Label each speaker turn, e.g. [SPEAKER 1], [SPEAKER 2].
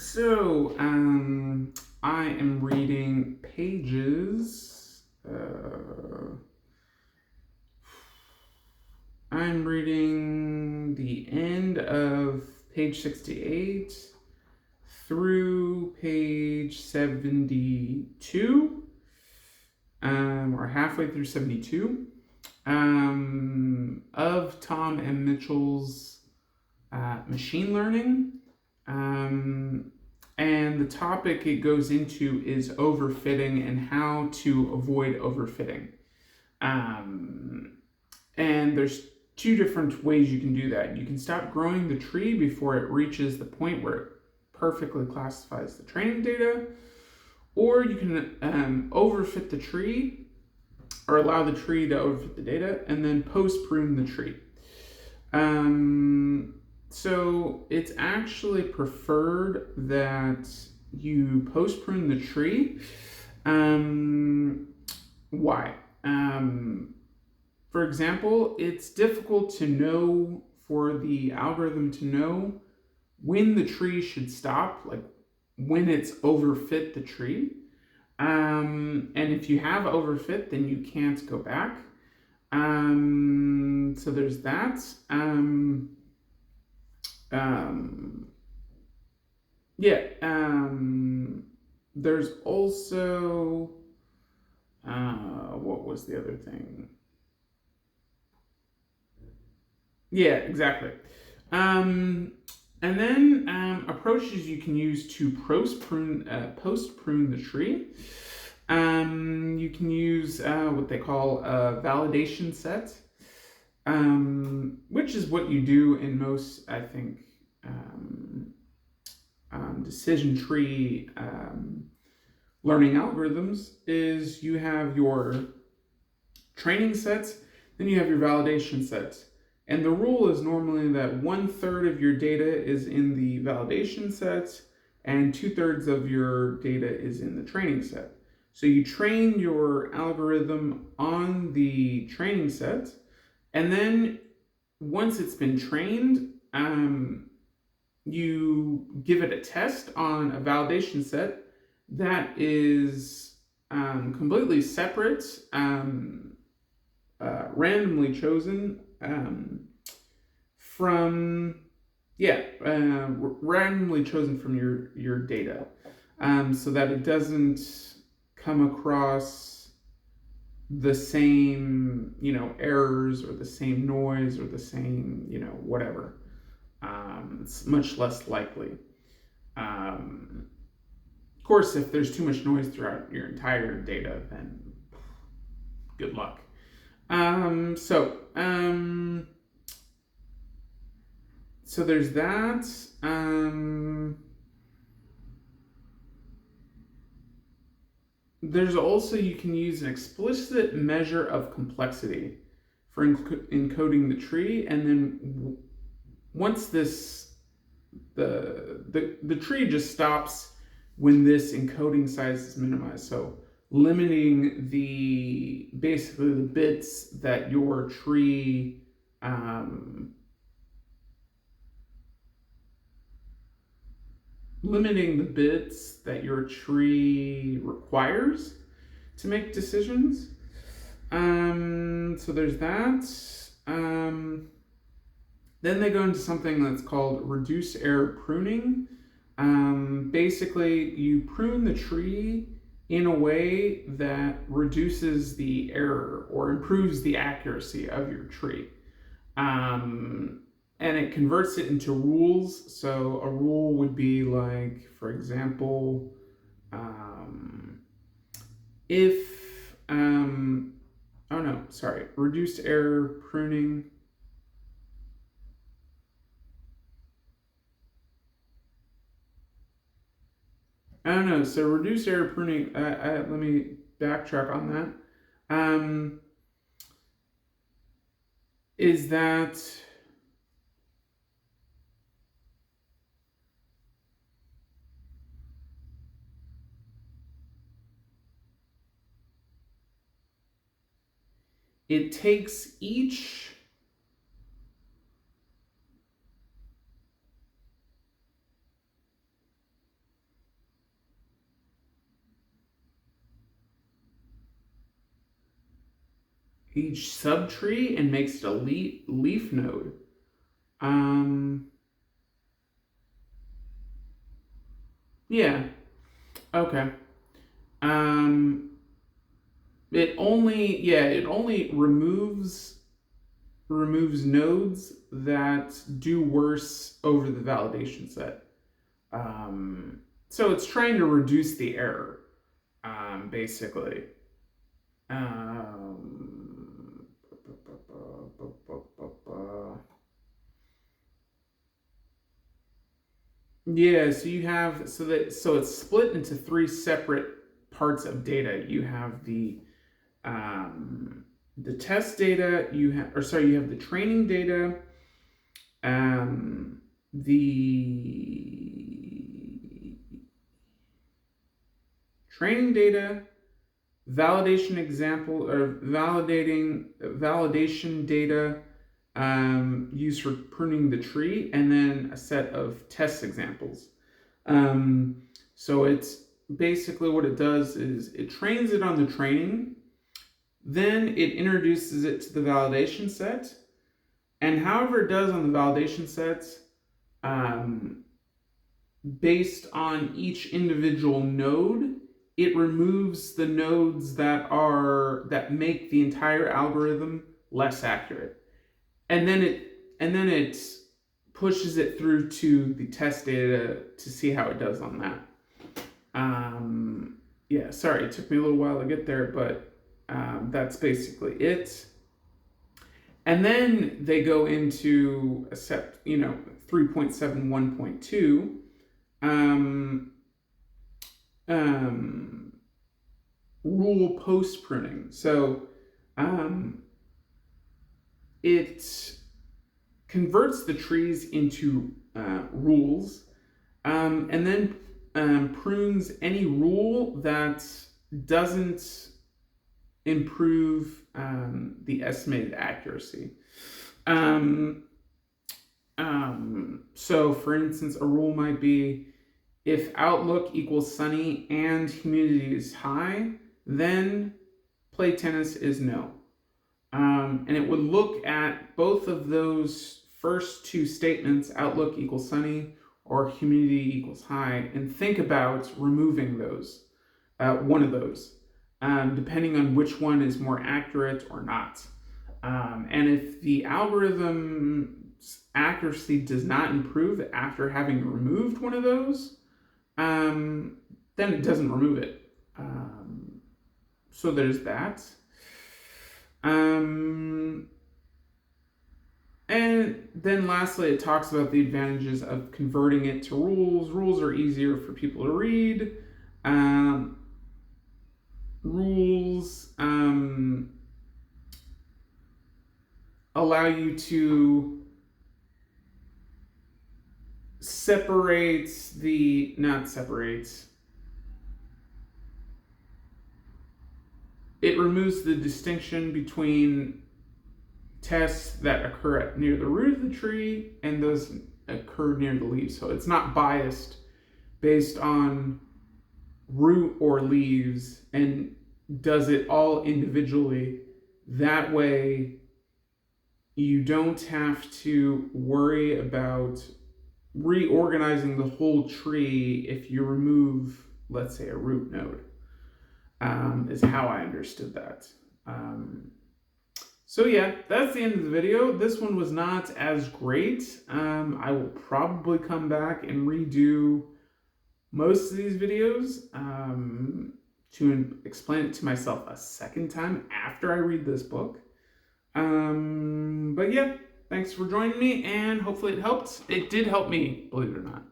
[SPEAKER 1] So, I am reading pages. I'm reading the end of page 68 through page 72, or halfway through 72, of Tom M. Mitchell's Machine Learning. And the topic it goes into is overfitting and how to avoid overfitting. And there's two different ways you can do that. You can stop growing the tree before it reaches the point where it perfectly classifies the training data, or you can overfit the tree or allow the tree to overfit the data and then post-prune the tree. So it's actually preferred that you post-prune the tree. Why? For example, it's difficult to know, for the algorithm to know when the tree should stop, like when it's overfit the tree. And if you have overfit, then you can't go back. So there's that. There's also, what was the other thing? Yeah, exactly. And then approaches you can use to post prune the tree. You can use what they call a validation set, which is what you do in most, I think, decision tree learning algorithms. Is you have your training sets, then you have your validation sets. And the rule is normally that 1/3 of your data is in the validation set and 2/3 of your data is in the training set. So you train your algorithm on the training set, and then once it's been trained, you give it a test on a validation set that is completely separate, randomly chosen randomly chosen from your data, so that it doesn't come across the same errors or the same noise or the same whatever. It's much less likely. Of course, if there's too much noise throughout your entire data, then good luck. So there's that. There's also, you can use an explicit measure of complexity for encoding the tree, and then once the tree just stops when this encoding size is minimized. So limiting basically the bits that your tree requires to make decisions. So there's that. Then they go into something that's called reduced error pruning. Basically, you prune the tree in a way that reduces the error or improves the accuracy of your tree. And it converts it into rules. So a rule would be like, for example, reduced error pruning. I don't know. So reduced error pruning. Let me backtrack on that. Is that it takes each each subtree and makes it a leaf node. Yeah. Okay. It only removes nodes that do worse over the validation set. So it's trying to reduce the error, basically. Yeah, so you have so it's split into three separate parts of data. You have the test data. You have the training data, the training data, validation example or validation data used for pruning the tree, and then a set of test examples. So it's basically what it does is it trains it on the training, then it introduces it to the validation set, and however it does on the validation sets, based on each individual node, it removes the nodes that make the entire algorithm less accurate. And then it pushes it through to the test data to see how it does on that. Yeah, sorry, it took me a little while to get there, but that's basically it. And then they go into a set, 3.71.2. Rule post pruning. So it converts the trees into rules, and then prunes any rule that doesn't improve the estimated accuracy. So, for instance, a rule might be if outlook equals sunny and humidity is high, then play tennis is no. And it would look at both of those first two statements, outlook equals sunny or humidity equals high, and think about removing those, one of those, depending on which one is more accurate or not. And if the algorithm's accuracy does not improve after having removed one of those, then it doesn't remove it. So there's that. And then lastly, it talks about the advantages of converting it to rules. Rules are easier for people to read. Rules allow you to it removes the distinction between tests that occur near the root of the tree and those occur near the leaves. So it's not biased based on root or leaves and does it all individually. That way, you don't have to worry about reorganizing the whole tree if you remove, let's say, a root node, is how I understood that. So yeah, that's the end of the video. This one was not as great. I will probably come back and redo most of these videos to explain it to myself a second time after I read this book. But yeah, thanks for joining me, and hopefully it helped. It did help me, believe it or not.